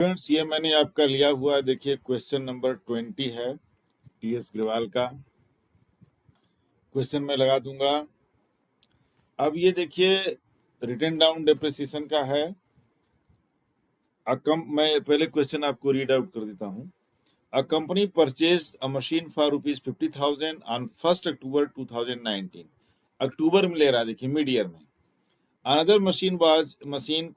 Friends, ये मैंने आपका लिया हुआ, देखिए क्वेश्चन नंबर 20 है टीएस ग्रेवाल का। क्वेश्चन मैं लगा दूंगा। अब ये देखिए रिटन डाउन डेप्रिसिएशन का है। मैं पहले क्वेश्चन आपको रीड आउट कर देता हूँ। A company purchase a machine for ₹50,000 on 1 अक्टूबर 2019। अक्टूबर में ले रहा है, देखिए मिड ईयर में। Another machine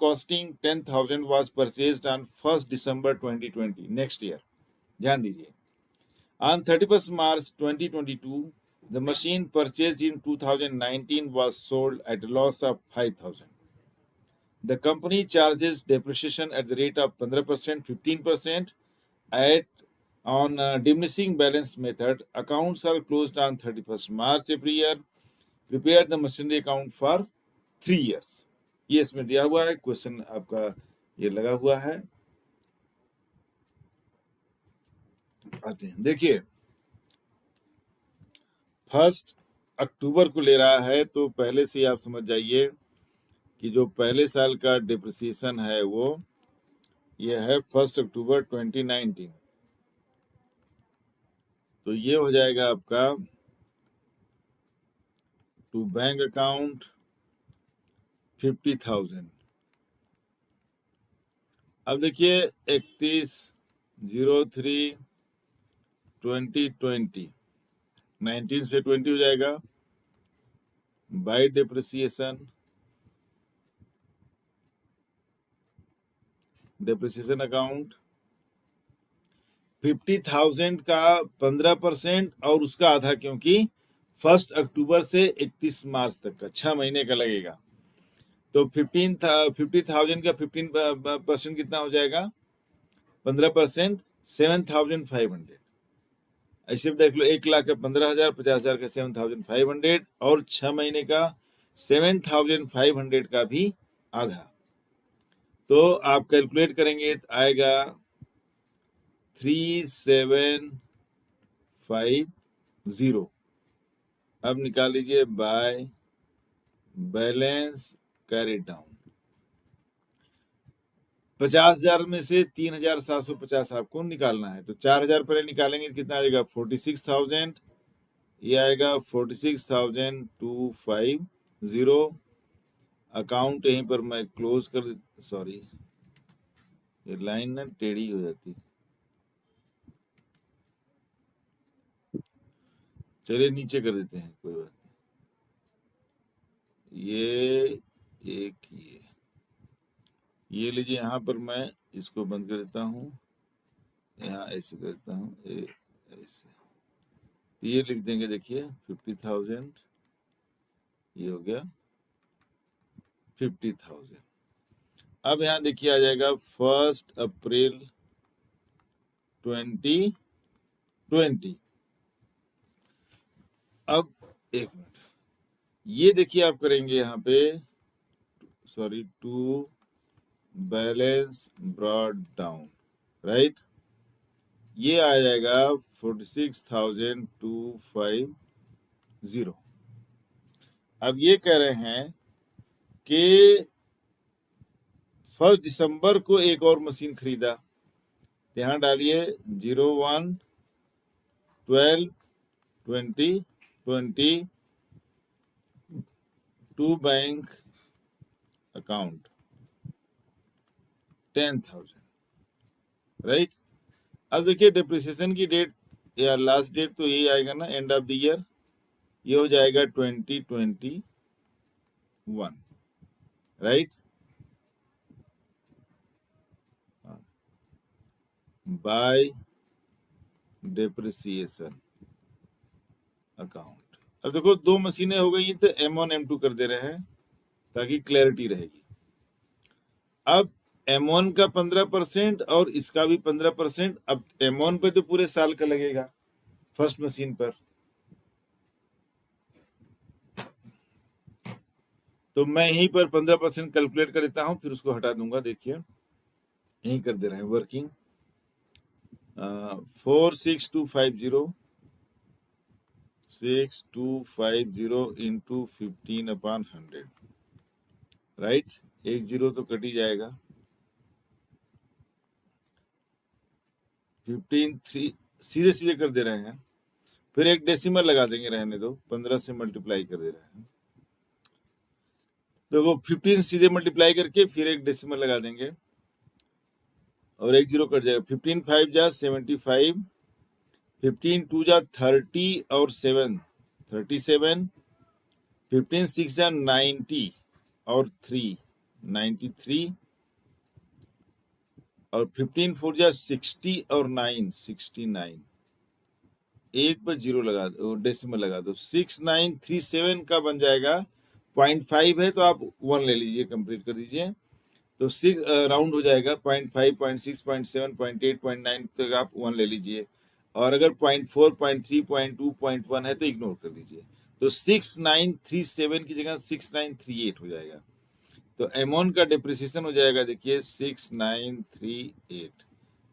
costing 10,000 was purchased on 1 December 2020, next year. ध्यान दीजिए। On 31st March 2022, the machine purchased in 2019 was sold at a loss of 5,000. The company charges depreciation at the rate of 15%, 15% on diminishing balance method. Accounts are closed on 31st March every year. Prepare the machinery account for 3 years. ये इसमें दिया हुआ है, question आपका ये लगा हुआ है। आते हैं, देखिए 1 अक्टूबर को ले रहा है, तो पहले से आप समझ जाइए कि जो पहले साल का डिप्रिसिएशन है वो ये है 1 अक्टूबर 2019। तो ये हो जाएगा आपका टू बैंक अकाउंट 50,000। अब देखिए 31/03/2020, 19 से 20 हो जाएगा बाय डिप्रिसिएशन अकाउंट 50,000 का 15% और उसका आधा, क्योंकि 1 अक्टूबर से 31 मार्च तक का 6 महीने का लगेगा। तो 50,000 का 15% कितना हो जाएगा? 15% 7,500। ऐसे देख लो, 1,00,000 का 15,000, 50,000 का 7,500 और 6 महीने का 7,500 का भी आधा। तो आप कैलकुलेट करेंगे तो आएगा 3750। अब निकाल लीजिए बाय बैलेंस कैरी डाउन। 50,000 में से 3,750 आपको निकालना है, तो 4,000 पहले निकालेंगे तो कितना आएगा? 46,000। ये आएगा 46,250। अकाउंट यहीं पर मैं क्लोज कर, सॉरी ये लाइन ना टेढ़ी हो जाती है। चलिए नीचे कर देते हैं, कोई बात नहीं। ये लीजिए, यहाँ पर मैं इसको बंद कर देता हूँ, यहाँ ऐसे कर देता हूँ, ऐसे। ये लिख देंगे, देखिए 50,000, ये हो गया 50,000। अब यहाँ देखिए आ जाएगा 1 अप्रैल 2020। अब एक मिनट, ये देखिए आप करेंगे यहाँ पे, sorry, to balance brought down, right. ये आ जाएगा 46,250। अब ये कह रहे हैं कि 1 दिसंबर को एक और मशीन खरीदा। यहाँ डालिए 01/12/2020 टू बैंक अकाउंट 10,000, राइट। अब देखिए डिप्रिसिएशन की डेट या लास्ट डेट तो यही आएगा ना, एंड ऑफ द ईयर। ये हो जाएगा 2021, राइट। Bye depreciation account. अब देखो 2 मशीनें हो गई तो M1 M2 कर दे रहे हैं ताकि क्लैरिटी रहेगी। अब M1 का 15% और इसका भी 15%। अब M1 पे तो पूरे साल का लगेगा फर्स्ट मशीन पर, तो मैं यहीं पर 15% कैलकुलेट कर देता हूं, फिर उसको हटा दूंगा। देखिए यहीं कर दे रहे हैं वर्किंग। 6250 into 15/100, right. 1 जीरो तो कट ही जाएगा। 15 3 सीधे सीधे कर दे रहे हैं, फिर एक डेसिमल लगा देंगे, रहने दो, 15 से मल्टीप्लाई कर दे रहे हैं। तो वो 15 सीधे मल्टीप्लाई करके फिर एक डेसिमल लगा देंगे और एक जीरो कट जाएगा। 15 5 जा 75, 15 2 जा 30 और 7 37, 15 6 जा 90 और 3 93, और 15 4 जा 60 और 9 69। एक पर जीरो लगा दो, डेसिमल लगा दो। 6937 का बन जाएगा। 0.5 है तो आप 1 ले लीजिए, कंप्लीट कर दीजिए। तो 6 राउंड हो जाएगा। 0.5 0.6 0.7 0.8 0.9 तक आप 1 ले लीजिए, और अगर 0.4 0.3 0.2 0.1 है तो इग्नोर कर दीजिए। तो 6937 की जगह 6938 हो जाएगा। तो M1 का डिप्रिसिएशन हो जाएगा, देखिए 6938।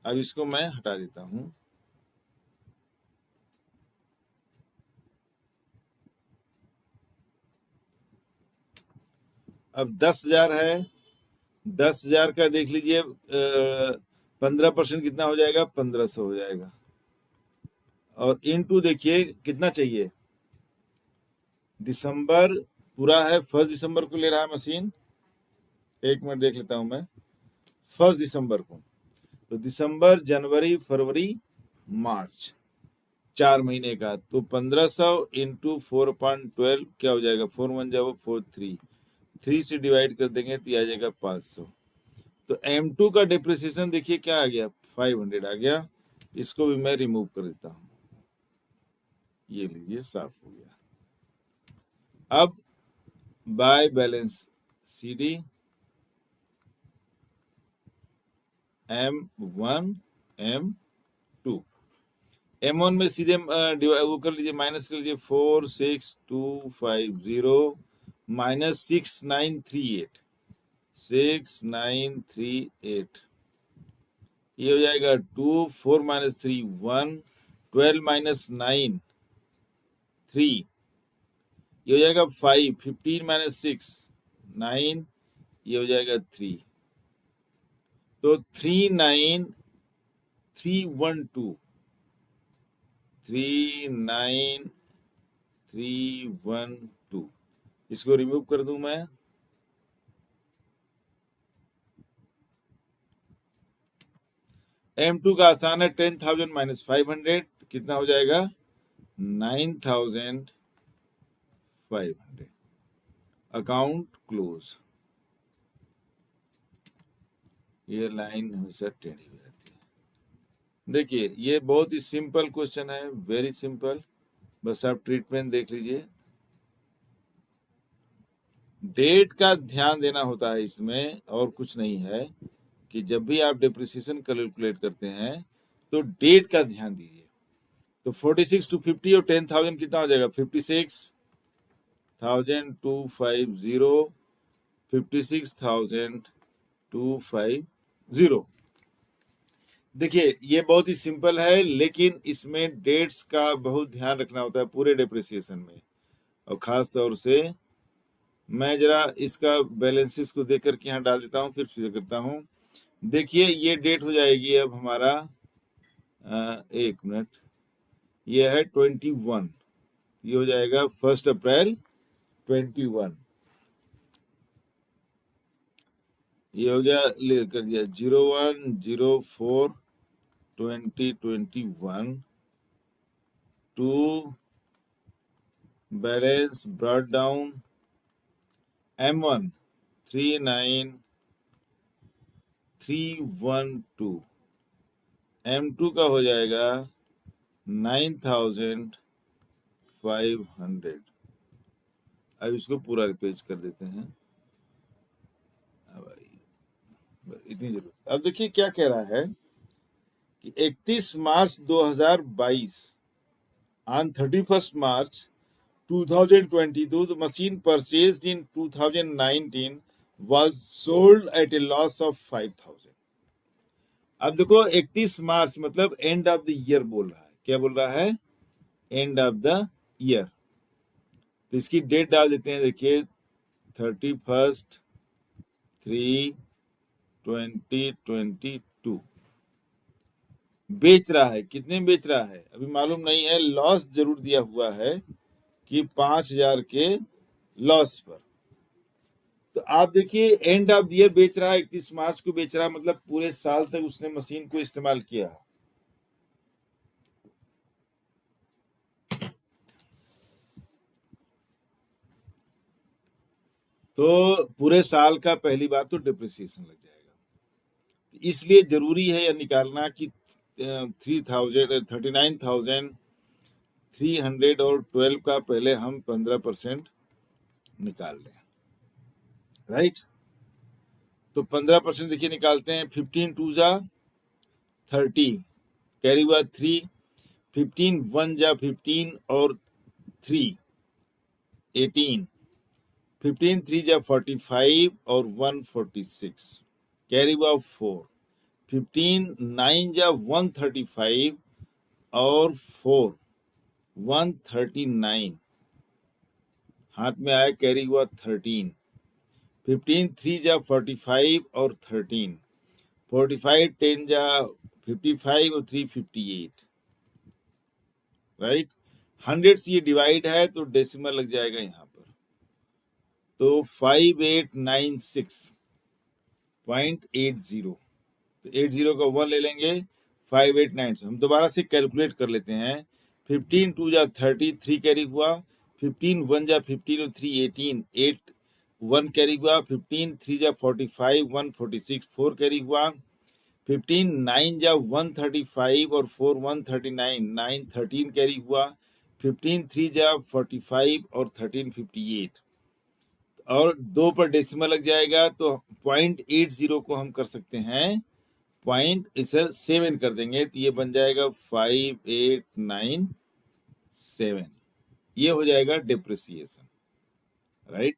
अब इसको मैं हटा देता हूँ। अब 10,000 है, 10,000 का देख लीजिए, 15% कितना हो जाएगा, 1500 हो जाएगा। और इनटू देखिए कितना चाहिए, दिसंबर पूरा है, 1 दिसंबर को ले रहा है मशीन। एक मिनट देख लेता हूं मैं, 1 दिसंबर को। तो दिसंबर, जनवरी, फरवरी, मार्च, 4 महीने का। तो 1500 इंटू 4/12 क्या हो जाएगा, 4 1 जाओ 4 3, 3 से डिवाइड कर देंगे तो आ जाएगा 500। तो M2 का डिप्रिसिएशन देखिए क्या आ गया, 500 आ गया। इसको भी मैं रिमूव कर देता हूं, ये लीजिए साफ हो गया। अब by balance CD M1 M2, M1 में सीधे वो कर लीजिए, माइनस कर लीजिए। 46250 माइनस 6938, 6938, ये हो जाएगा 2 4 माइनस 3 1, 12 माइनस 9 3, ये हो जाएगा 5, 15 माइनस 6 9, ये हो जाएगा 3। तो 39312, 39312, इसको रिमूव कर दूं मैं। M2 का आसान है, 10,000 माइनस 500 कितना हो जाएगा, 9,500। Account close. ये लाइन हमेशा टेढ़ी हो जाती है। देखिए ये बहुत ही सिंपल क्वेश्चन है, वेरी सिंपल। बस आप ट्रीटमेंट देख लीजिए। डेट का ध्यान देना होता है इसमें, और कुछ नहीं है। कि जब भी आप डिप्रिसिएशन कैलकुलेट करते हैं तो डेट का ध्यान दीजिए। तो 46 to 50 और 10,000 कितना हो जाएगा, 56,250, 56,250। देखिए ये बहुत ही सिंपल है, लेकिन इसमें डेट्स का बहुत ध्यान रखना होता है पूरे डिप्रिसिएशन में। और खास तौर से मैं जरा इसका बैलेंसेस को देख करके यहाँ डाल देता हूँ, फिर करता हूँ। देखिए ये डेट हो जाएगी अब हमारा, एक मिनट, ये है 21, ये हो जाएगा 1 अप्रैल 21। ये हो गया, ले कर दिया 01/04/2021 to balance brought down M1 39312, M2 का हो जाएगा 9,500। अब इसको पूरा रिपेज कर देते हैं। अब इतनी जरूरत। अब देखिए क्या कह रहा है कि 31 मार्च 2022, on 31st March 2022, the machine purchased in 2019 was sold at a loss of 5,000। अब देखो 31 मार्च मतलब एंड ऑफ द ईयर बोल रहा है। क्या बोल रहा है, एंड ऑफ द ईयर। तो इसकी डेट डाल देते हैं, देखिए 31/3/2022। बेच रहा है, कितने में बेच रहा है अभी मालूम नहीं है, लॉस जरूर दिया हुआ है कि 5,000 के लॉस पर। तो आप देखिए एंड ऑफ द ईयर बेच रहा है, 31 मार्च को बेच रहा है, मतलब पूरे साल तक उसने मशीन को इस्तेमाल किया। तो पूरे साल का पहली बात तो डिप्रिसिएशन लग जाएगा, इसलिए जरूरी है यह निकालना कि 39,312 का पहले हम 15% निकाल लें, राइट। तो 15% देखिए निकालते हैं, 15 टू जा 30, कैरी हुआ 3, 15 1 जा 15 और 3 18, 15 3 जा 45 और 1 46, कैरी हुआ 4, 15 9 जा 135 और 4 139, हाथ में आया कैरी हुआ 13, 15 3 जा 45 और 13, 45 10 जा 55 और 3 58, राइट। 100 से ये डिवाइड है तो डेसिमल लग जाएगा यहाँ पर, तो 5896.80, तो 80 का 1 ले लेंगे, 589 हम दोबारा से कैलकुलेट कर लेते हैं। 15 2 जा 30, 3 कैरी हुआ, 15 1 जा 15 और 3 18, 8 1 कैरी हुआ, 15 3 जा 45, 1 46, 4 कैरी हुआ, 15 9 जा 135 और 4 139, 9 13 कैरी हुआ, 15 3 जा 45 और 13 58, और 2 पर डेसिमल लग जाएगा, तो 0.80 को हम कर सकते हैं 0.7 कर देंगे, तो ये बन जाएगा 5897, ये हो जाएगा डिप्रिसिएशन, राइट।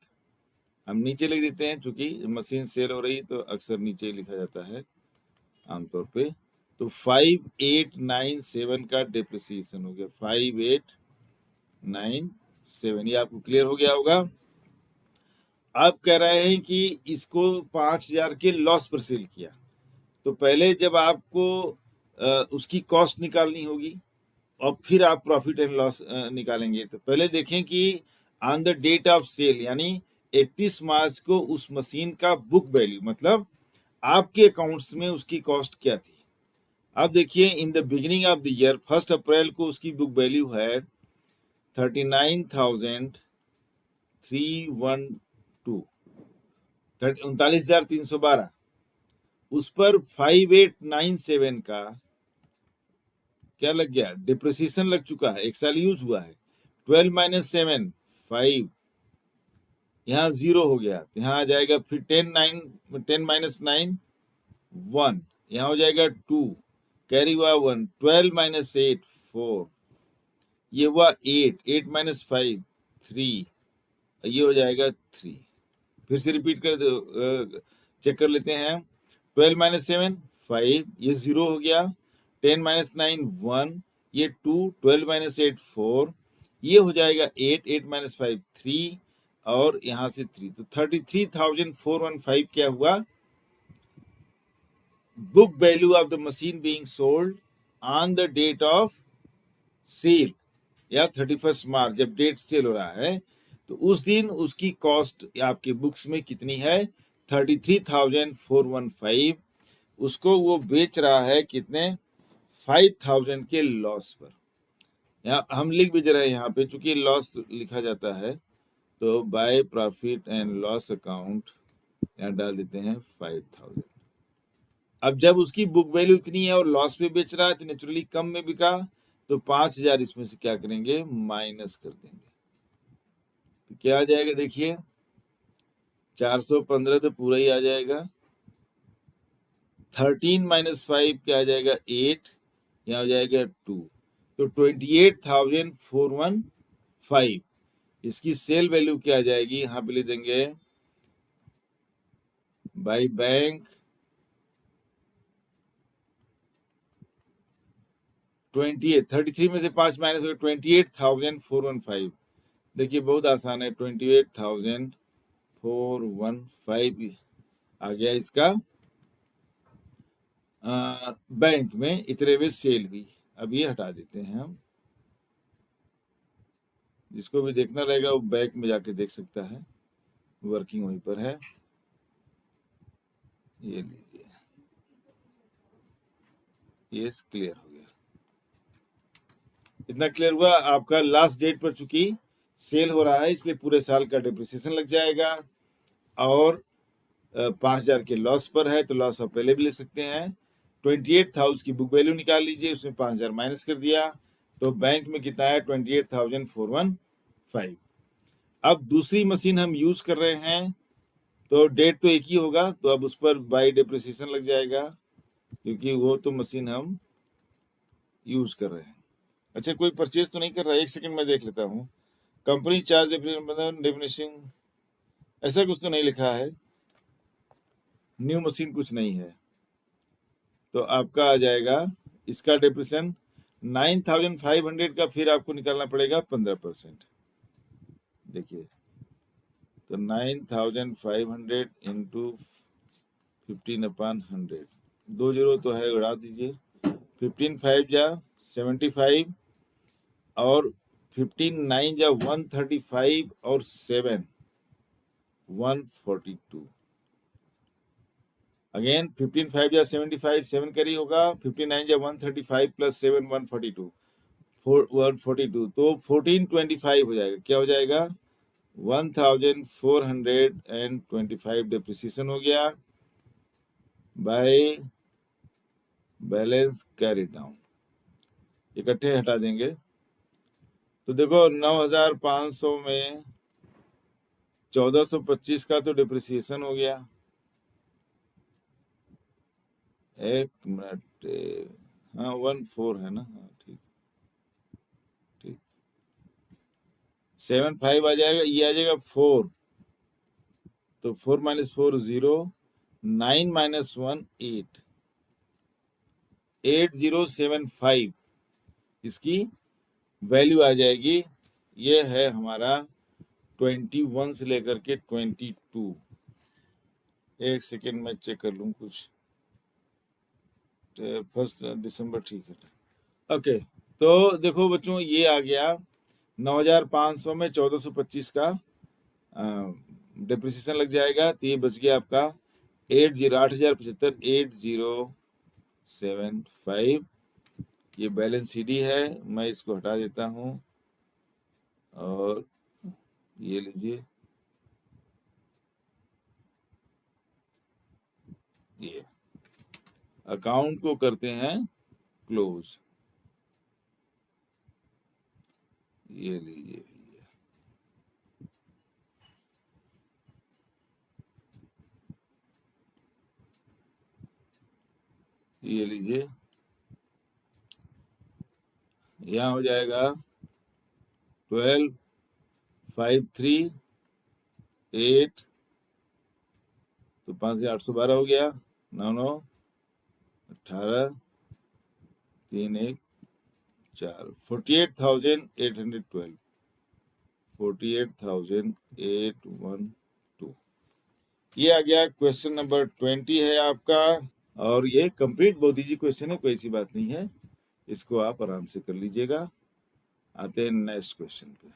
हम नीचे लिख देते हैं, चूंकि मशीन सेल हो रही है तो अक्सर नीचे लिखा जाता है आमतौर पे। तो 5897 का डिप्रिसिएशन हो गया, 5897, ये आपको क्लियर हो गया होगा। आप कह रहे हैं कि इसको 5,000 के लॉस पर सेल किया, तो पहले जब आपको उसकी कॉस्ट निकालनी होगी और फिर आप प्रॉफिट एंड लॉस निकालेंगे। तो पहले देखें कि on the date of sale, यानी 31 मार्च को उस मशीन का बुक वैल्यू, मतलब आपके अकाउंट्स में उसकी कॉस्ट क्या थी। अब देखिए in the beginning of the year 1 अप्रैल को उसकी बुक वैल्यू है 39,312, 39,312, उस पर 5897 का क्या लग गया, डिप्रिसिएशन लग चुका है, एक साल यूज हुआ है। 12 माइनस 7 5, यहाँ 0 हो गया, तो यहाँ आ जाएगा फिर 10 माइनस 9 1, यहाँ हो जाएगा 2, कैरी हुआ 1, 12 माइनस 8 4, ये हुआ 8 माइनस 5 3, ये हो जाएगा 3। फिर से रिपीट कर दो, चेक कर लेते हैं। 12 माइनस 7 5, ये 0 हो गया, 10 माइनस 9 1, ये 2, 12 माइनस 8 4, ये हो जाएगा 8 माइनस 5 3, और यहाँ से 3, तो 33,415 क्या हुआ, book value of the machine being sold on the date of sale, या 31 मार्च जब डेट सेल हो रहा है, तो उस दिन उसकी कॉस्ट आपके बुक्स में कितनी है, 33,415, उसको वो बेच रहा है कितने, 5,000 के लॉस पर। यहाँ हम लिख भी दे रहे हैं, यहाँ पे चूंकि लॉस लिखा जाता है तो by profit and loss account यहाँ डाल देते हैं 5,000। अब जब उसकी बुक वैल्यू इतनी है और लॉस पे बेच रहा है तो नेचुरली कम में बिका, तो 5,000 इसमें से क्या करेंगे, माइनस कर देंगे, तो क्या आ जाएगा देखिए, 415 तो पूरा ही आ जाएगा, 13 माइनस 5 क्या आ जाएगा 8, यहाँ हो जाएगा 2, तो 28,415, इसकी सेल वैल्यू क्या आ जाएगी, यहाँ पे ले देंगे बाय बैंक 28, 33 में से 5 माइनस हो, 28,415। देखिए बहुत आसान है, 28,415 आ गया इसका बैंक में इतने में सेल हुई। अब ये हटा देते हैं हम, जिसको भी देखना रहेगा वो बैंक में जाके देख सकता है, वर्किंग वहीं पर है। ये लीजिए, ये क्लियर हो गया। इतना क्लियर हुआ। आपका लास्ट डेट पर चूंकि सेल हो रहा है इसलिए पूरे साल का डिप्रिसिएशन लग जाएगा, और 5,000 के लॉस पर है तो लॉस आप पहले भी ले सकते हैं। 28,000 की बुक वैल्यू निकाल लीजिए, उसमें 5,000 माइनस कर दिया तो बैंक में कितना है, 28,415। अब दूसरी मशीन हम यूज कर रहे हैं तो डेट तो एक ही होगा, तो अब उस पर बाई डिप्रिसिएशन लग जाएगा क्योंकि वो तो मशीन हम यूज कर रहे हैं। अच्छा, कोई परचेज तो नहीं कर रहा है? एक सेकंड में देख लेता हूँ। कंपनी चार्ज डेफिनेशन, ऐसा कुछ तो नहीं लिखा है। न्यू मशीन कुछ नहीं है, तो आपका आ जाएगा इसका डिप्रेशन 9,500 का, फिर आपको निकालना पड़ेगा 15%। देखिए, तो 9,500 इंटू 15/100, 2 जीरो तो है, उड़ा दीजिए। 15 5 जा 75, और 15 9 जा 135, और 7 142। अगेन 15 5 जा 75, 7 कैरी होगा। 15 9 जा 135 प्लस 7 142, 142, तो 1425 हो जाएगा। क्या हो जाएगा? 1,425 डिप्रिसिएशन हो गया बाय बैलेंस कैरी डाउन। इकट्ठे हटा देंगे तो देखो 9,500 में 1,425 का तो डिप्रिसिएशन हो गया। एक मिनट, हाँ 14 है ना, हाँ ठीक ठीक। 7 5 आ जाएगा, ये आ जाएगा 4, तो 4 माइनस 4 0, 9 माइनस 1 8, 8075 इसकी वैल्यू आ जाएगी। ये है हमारा 21 से लेकर के 22। एक सेकेंड में चेक कर लूँ कुछ। 1 दिसंबर, ठीक है। ओके, तो देखो बच्चों, ये आ गया 9,500 में 1,425 का डिप्रिसिएशन लग जाएगा, तो ये बच गया आपका 8,075 8075। ये बैलेंस सीडी है, मैं इसको हटा देता हूँ, और ये लीजिए, ये अकाउंट को करते हैं क्लोज। ये लीजिए, ये लीजिए, यहाँ हो जाएगा 12,538, तो 5 से 812 हो गया। 9 9 18 3 1 4, 48,812, 48,812। ये आ गया क्वेश्चन नंबर 20 है आपका, और ये कंप्लीट बहुत इजी क्वेश्चन है, कोई ऐसी बात नहीं है, इसको आप आराम से कर लीजिएगा। आते हैं नेक्स्ट क्वेश्चन पे।